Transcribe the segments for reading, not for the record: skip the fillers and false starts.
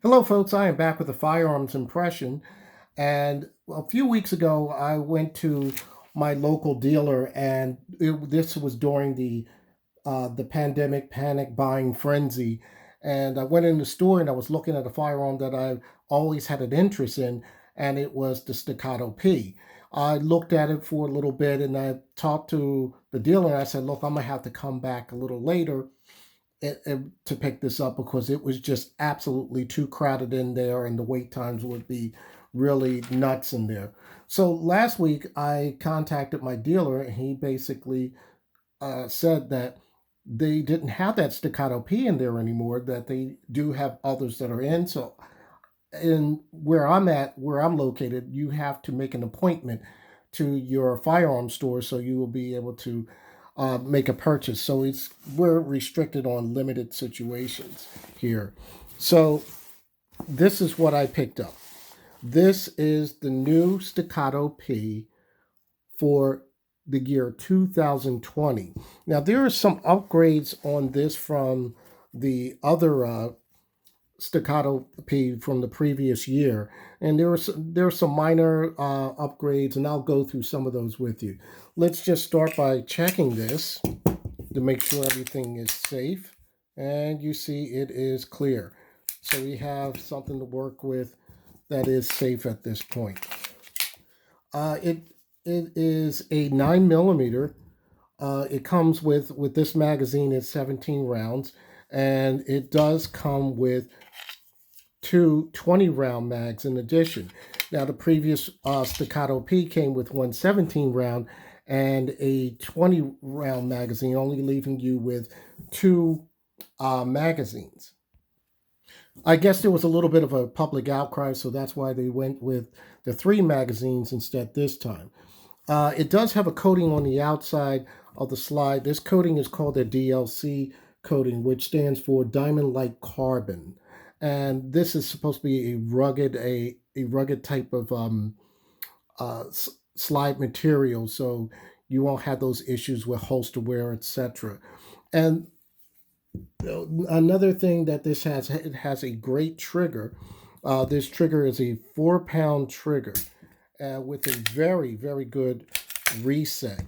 Hello, folks. I am back with a firearms impression. And a few weeks ago, I went to my local dealer, and this was during the pandemic panic buying frenzy. And I went in the store and I was looking at a firearm that I always had an interest in, and it was the Staccato P. I looked at it for a little bit and I talked to the dealer and I said, look, I'm gonna have to come back a little later to pick this up because it was just absolutely too crowded in there and the wait times would be really nuts in there. So last week I contacted my dealer and he basically said that they didn't have that Staccato P in there anymore, that they do have others that are in. So in where I'm located, you have to make an appointment to your firearm store so you will be able to make a purchase. So we're restricted on limited situations here. So this is what I picked up. This is the new Staccato P for the year 2020. Now there are some upgrades on this from the other Staccato P from the previous year, and there are some minor upgrades, and I'll go through some of those with you. Let's just start by checking this to make sure everything is safe, and you see it is clear. So we have something to work with that is safe at this point. It is a 9 millimeter. It comes with this magazine. It's 17 rounds, and it does come with two 20-round mags in addition. Now, the previous Staccato P came with one 17-round and a 20-round magazine, only leaving you with two magazines. I guess there was a little bit of a public outcry, so that's why they went with the three magazines instead this time. It does have a coating on the outside of the slide. This coating is called a DLC coating, which stands for Diamond Like Carbon. And this is supposed to be a rugged type of slide material, so you won't have those issues with holster wear, etc. And another thing that this has, it has a great trigger. This trigger is a 4-pound trigger with a very, very good reset.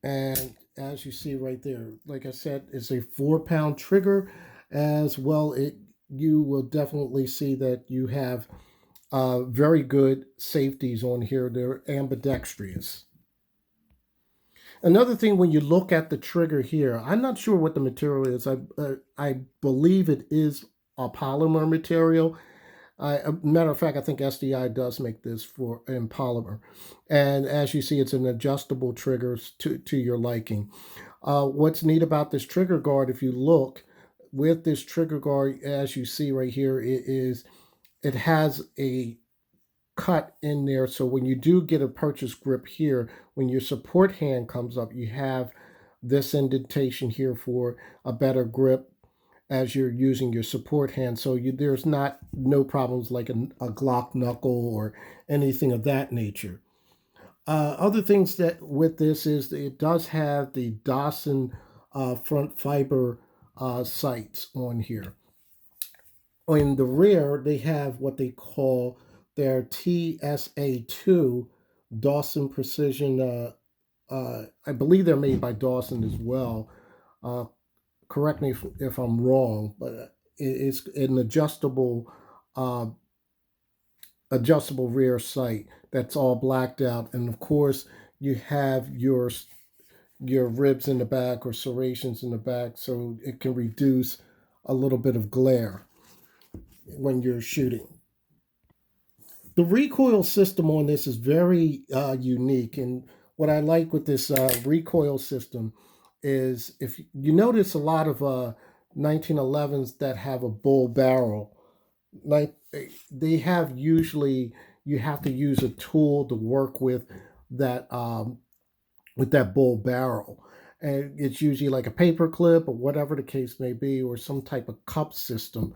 And as you see right there, like I said, it's a 4-pound trigger as well. You will definitely see that you have very good safeties on here. They're ambidextrous. Another thing, when you look at the trigger here, I'm not sure what the material is. I believe it is a polymer material. Matter of fact, I think STI does make this in polymer. And as you see, it's an adjustable trigger to your liking. What's neat about this trigger guard, if you look, with this trigger guard, as you see right here, it has a cut in there. So when you do get a purchase grip here, when your support hand comes up, you have this indentation here for a better grip as you're using your support hand. So there's no problems like a Glock knuckle or anything of that nature. Other things that with this is it does have the Dawson front fiber sights on here. In the rear, they have what they call their TSA2 Dawson Precision. I believe they're made by Dawson as well. Correct me if I'm wrong, but it's an adjustable rear sight that's all blacked out, and of course you have your ribs in the back or serrations in the back, so it can reduce a little bit of glare when you're shooting. The recoil system on this is very unique, and what I like with this recoil system is if you notice a lot of 1911s that have a bull barrel, like they have usually you have to use a tool to work with that bull barrel. And it's usually like a paper clip or whatever the case may be, or some type of cup system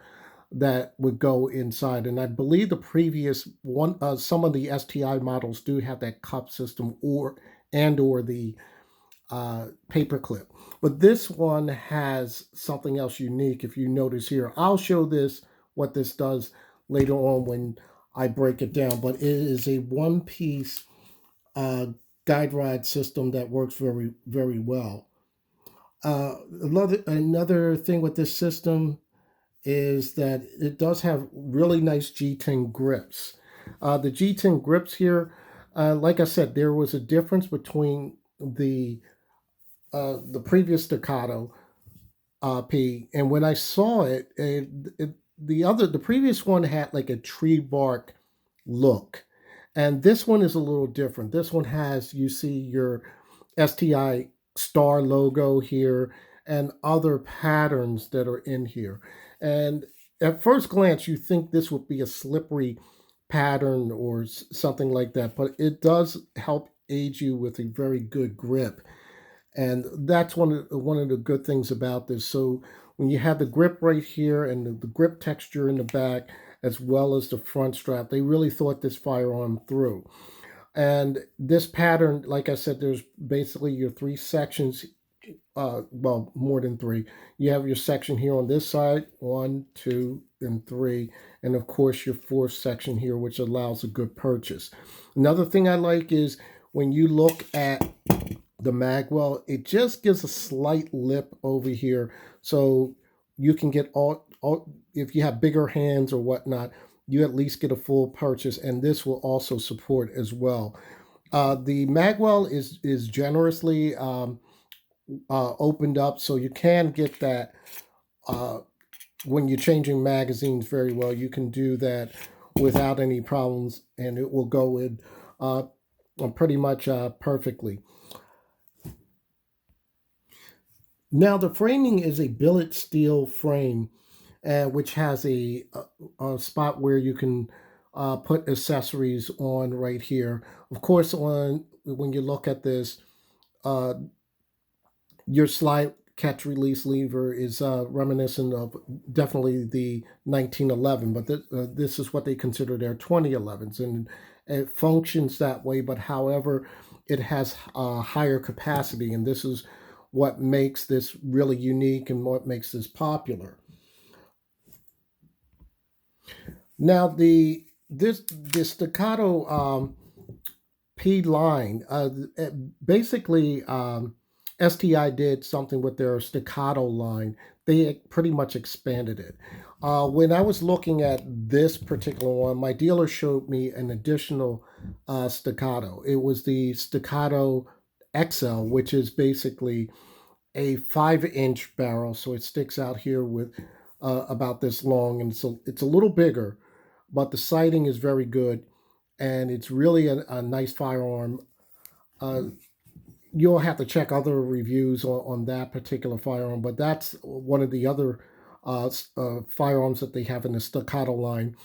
that would go inside. And I believe the previous one, some of the STI models do have that cup system or the paper clip. But this one has something else unique. If you notice here, I'll show this what this does later on when I break it down. But it is a one-piece uh, guide rod system that works very, very well. Another thing with this system is that it does have really nice G10 grips. The G10 grips here, like I said, there was a difference between the previous Staccato P, and when I saw the previous one had like a tree bark look, and this one is a little different. This one has, you see your STI star logo here and other patterns that are in here. And at first glance, you think this would be a slippery pattern or something like that, but it does help aid you with a very good grip. And that's one of the good things about this. So when you have the grip right here and the grip texture in the back, as well as the front strap, they really thought this firearm through. And this pattern, like I said, there's basically your three sections. Well, more than three. You have your section here on this side, one, two, and three, and of course your fourth section here, which allows a good purchase. Another thing I like is when you look at the magwell, it just gives a slight lip over here, so you can get all if you have bigger hands or whatnot, you at least get a full purchase, and this will also support as well. The magwell is generously opened up, so you can get that uh, when you're changing magazines very well. You can do that without any problems, and it will go in uh, pretty much perfectly. Now, the framing is a billet steel frame, which has a spot where you can put accessories on right here. Of course, on when you look at this, uh, your slide catch release lever is reminiscent of definitely the 1911, but this is what they consider their 2011s, and it functions that way. But however, it has higher capacity, and this is what makes this really unique and what makes this popular. Now, the staccato P line, basically, STI did something with their staccato line. They pretty much expanded it. When I was looking at this particular one, my dealer showed me an additional staccato. It was the staccato XL, which is basically a 5-inch barrel, so it sticks out here with about this long, and so it's a little bigger, but the sighting is very good, and it's really a nice firearm. Uh, you'll have to check other reviews on that particular firearm, but that's one of the other firearms that they have in the staccato line,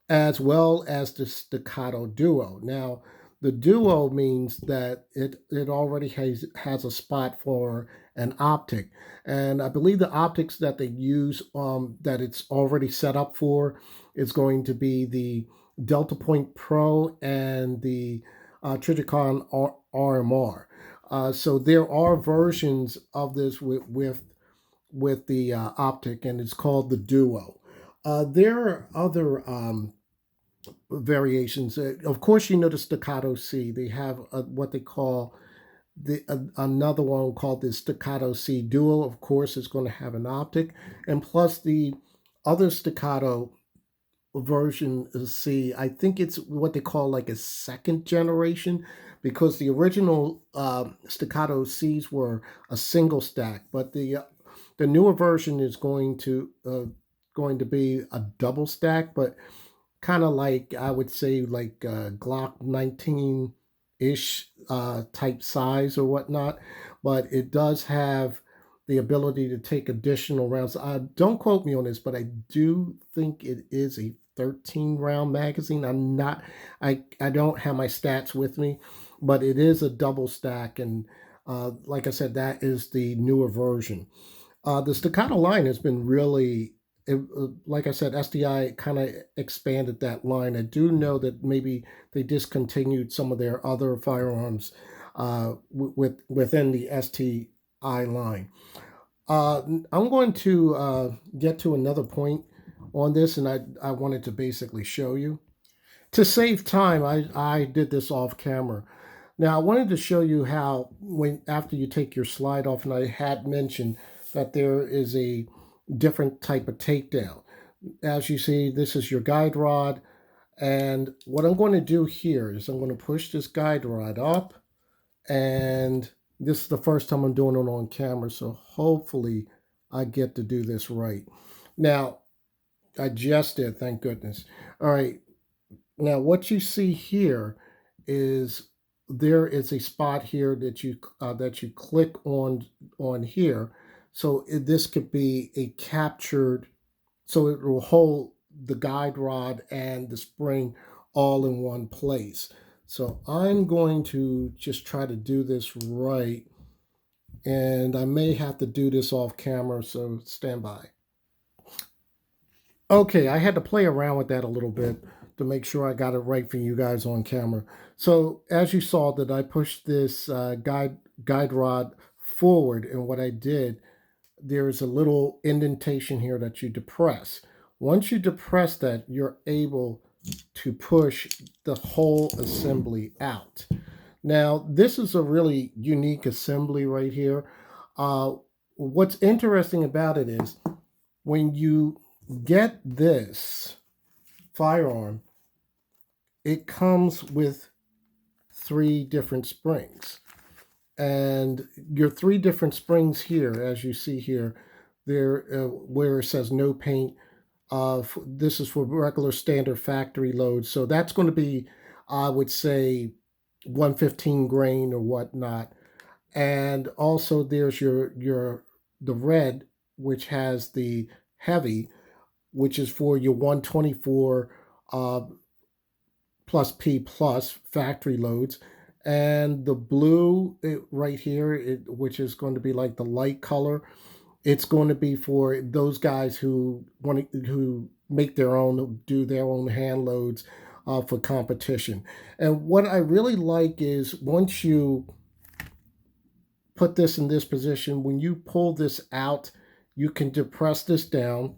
as well as the staccato duo. Now, the duo means that it already has a spot for an optic, and I believe the optics that they use that it's already set up for is going to be the Delta Point Pro and the Trijicon RMR. So there are versions of this with the optic, and it's called the Duo. There are other variations. Of course, you know the Staccato C. They have what they call another one called the Staccato C Duo. Of course, it's going to have an optic, and plus the other Staccato version C. I think it's what they call like a second generation, because the original Staccato C's were a single stack, but the newer version is going to be a double stack, but kind of like, I would say, like Glock 19 ish type size or whatnot, but it does have the ability to take additional rounds. Don't quote me on this, but I do think it is a 13 round magazine. I don't have my stats with me, but it is a double stack, and like I said, that is the newer version. The staccato line has been really, like I said, STI kind of expanded that line. I do know that maybe they discontinued some of their other firearms within the STI line. I'm going to get to another point on this, and I wanted to basically show you. To save time, I did this off camera. Now I wanted to show you how when after you take your slide off, and I had mentioned that there is a different type of takedown. As you see, this is your guide rod, and what I'm going to do here is I'm going to push this guide rod up, and this is the first time I'm doing it on camera, so hopefully I get to do this right. Now, I just did, thank goodness. All right, now what you see here is there is a spot here that you click on here. So this could be a captured, so it will hold the guide rod and the spring all in one place. So I'm going to just try to do this right, and I may have to do this off camera, so stand by. Okay, I had to play around with that a little bit to make sure I got it right for you guys on camera. So as you saw that I pushed this guide rod forward, and what I did, there's a little indentation here that you depress. Once you depress that, you're able to push the whole assembly out. Now, this is a really unique assembly right here. What's interesting about it is when you get this firearm, it comes with 3 different springs. And your 3 different springs here, as you see here, there where it says no paint, this is for regular standard factory loads. So that's going to be, I would say, 115 grain or whatnot. And also there's the red, which has the heavy, which is for your 124 uh, plus P plus factory loads. And the blue right here, which is going to be like the light color, it's going to be for those guys who make their own, do their own hand loads for competition. And what I really like is once you put this in this position, when you pull this out, you can depress this down,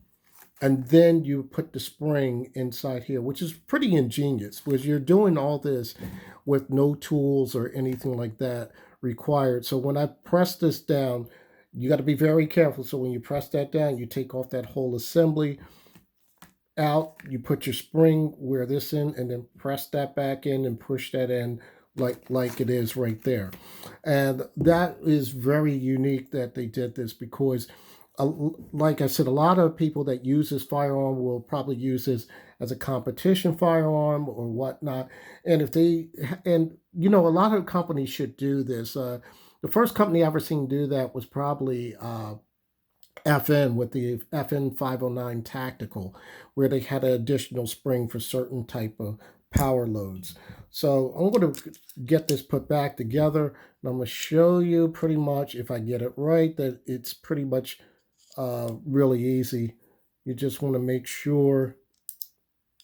and then you put the spring inside here, which is pretty ingenious because you're doing all this with no tools or anything like that required. So when I press this down, you got to be very careful. So when you press that down, you take off that whole assembly out, you put your spring, wear this in, and then press that back in and push that in like it is right there. And that is very unique that they did this because like I said, a lot of people that use this firearm will probably use this as a competition firearm or whatnot. And a lot of companies should do this. The first company I ever seen do that was probably FN with the FN 509 Tactical, where they had an additional spring for certain type of power loads. So I'm going to get this put back together, and I'm going to show you pretty much, if I get it right, that it's pretty much really easy. You just want to make sure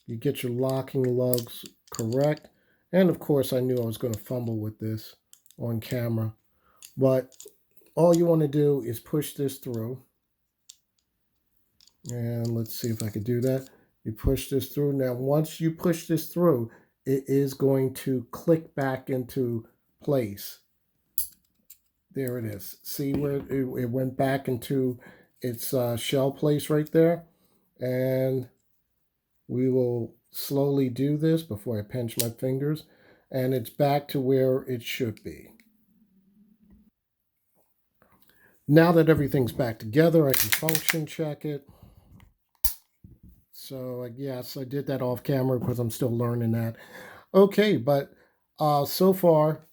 you get your locking lugs correct. And of course, I knew I was going to fumble with this on camera, but all you want to do is push this through. And let's see if I can do that. You push this through. Now, once you push this through, it is going to click back into place. There it is. See where it went back into its shell place right there. And we will slowly do this before I pinch my fingers. And it's back to where it should be. Now that everything's back together, I can function check it. So yes, I did that off camera because I'm still learning that. Okay, but so far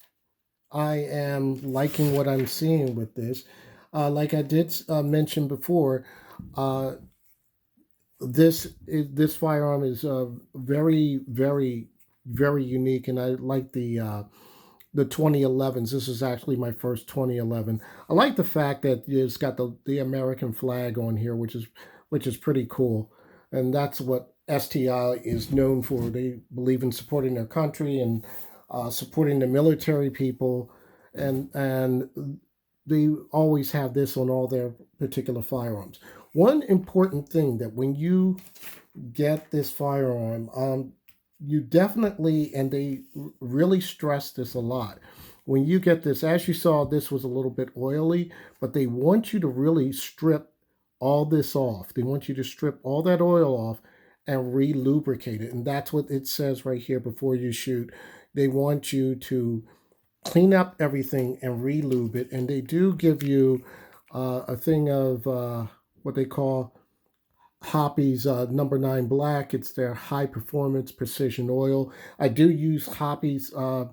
I am liking what I'm seeing with this. Like I did mention before, this firearm is very, very, very unique, and I like the 2011s. This is actually my first 2011. I like the fact that it's got the American flag on here, which is pretty cool, and that's what STI is known for. They believe in supporting their country and supporting the military people, and they always have this on all their particular firearms. One important thing that when you get this firearm, you definitely, and they really stress this a lot. When you get this, as you saw, this was a little bit oily, but they want you to really strip all this off. They want you to strip all that oil off and re-lubricate it. And that's what it says right here before you shoot. They want you to clean up everything and re-lube it. And they do give you a thing of what they call Hoppy's number 9 black. It's their high performance precision oil. I do use Hoppy's uh,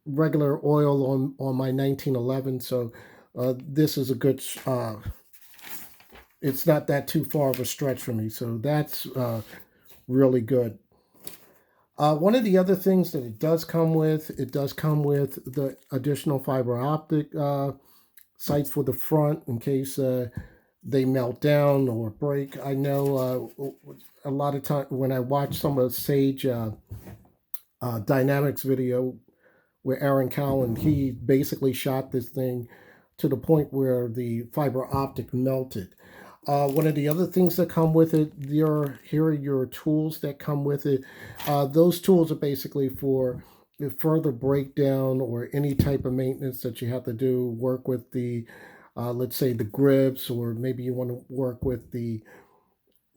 regular oil on my 1911, so this is a good. It's not that too far of a stretch for me, so that's really good. One of the other things that it does come with the additional fiber optic sights for the front in case they melt down or break. I know a lot of time when I watch some of Sage Dynamics video where Aaron Cowan, he basically shot this thing to the point where the fiber optic melted. One of the other things that come with it, here are your tools that come with it. Those tools are basically for further breakdown or any type of maintenance that you have to do. Work with the, let's say the grips, or maybe you want to work with the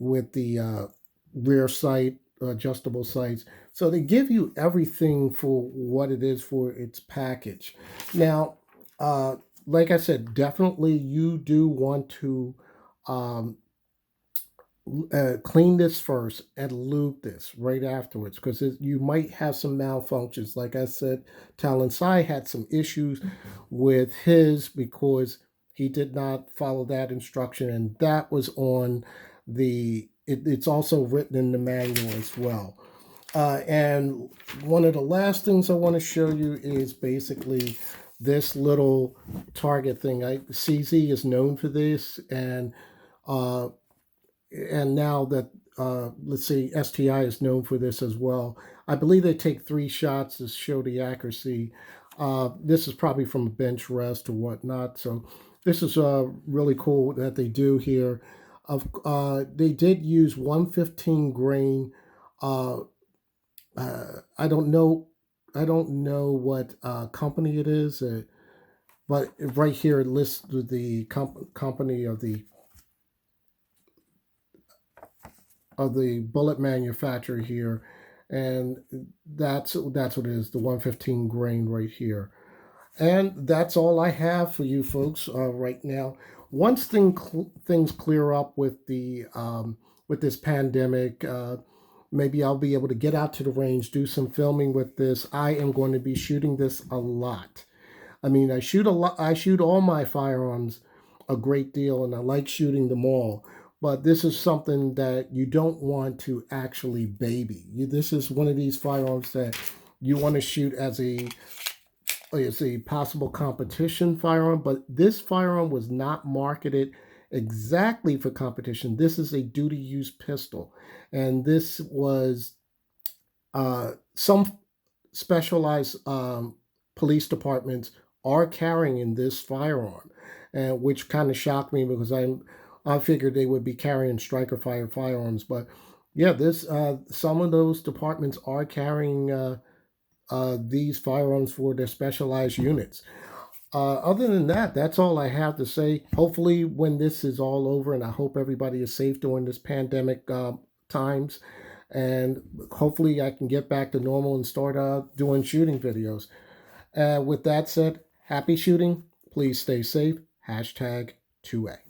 rear sight, adjustable sights. So they give you everything for what it is for its package. Now, like I said, definitely you do want to um, clean this first and lube this right afterwards, because you might have some malfunctions. Like I said, Talon Sai had some issues with his because he did not follow that instruction, and that was on it's also written in the manual as well. And one of the last things I want to show you is basically this little target thing. CZ is known for this, uh, and now that let's see, STI is known for this as well. I believe they take 3 shots to show the accuracy. This is probably from a bench rest or whatnot. So this is really cool that they do here. They did use 115 grain. Uh, I don't know. I don't know what company it is, but right here it lists the company of the bullet manufacturer here, and that's what it is. The 115 grain right here. And that's all I have for you folks right now. Once things clear up with this pandemic, maybe I'll be able to get out to the range, do some filming with this. I am going to be shooting this a lot. I mean, I shoot a lot. I shoot all my firearms a great deal, and I like shooting them all. But this is something that you don't want to actually baby. This is one of these firearms that you want to shoot as a possible competition firearm, but this firearm was not marketed exactly for competition. This is a duty use pistol, and this was some specialized police departments are carrying this firearm, and which kind of shocked me because I figured they would be carrying striker fire firearms, but yeah, this some of those departments are carrying these firearms for their specialized units. Other than that, that's all I have to say. Hopefully, when this is all over, and I hope everybody is safe during this pandemic times, and hopefully I can get back to normal and start doing shooting videos. With that said, happy shooting. Please stay safe. Hashtag 2A.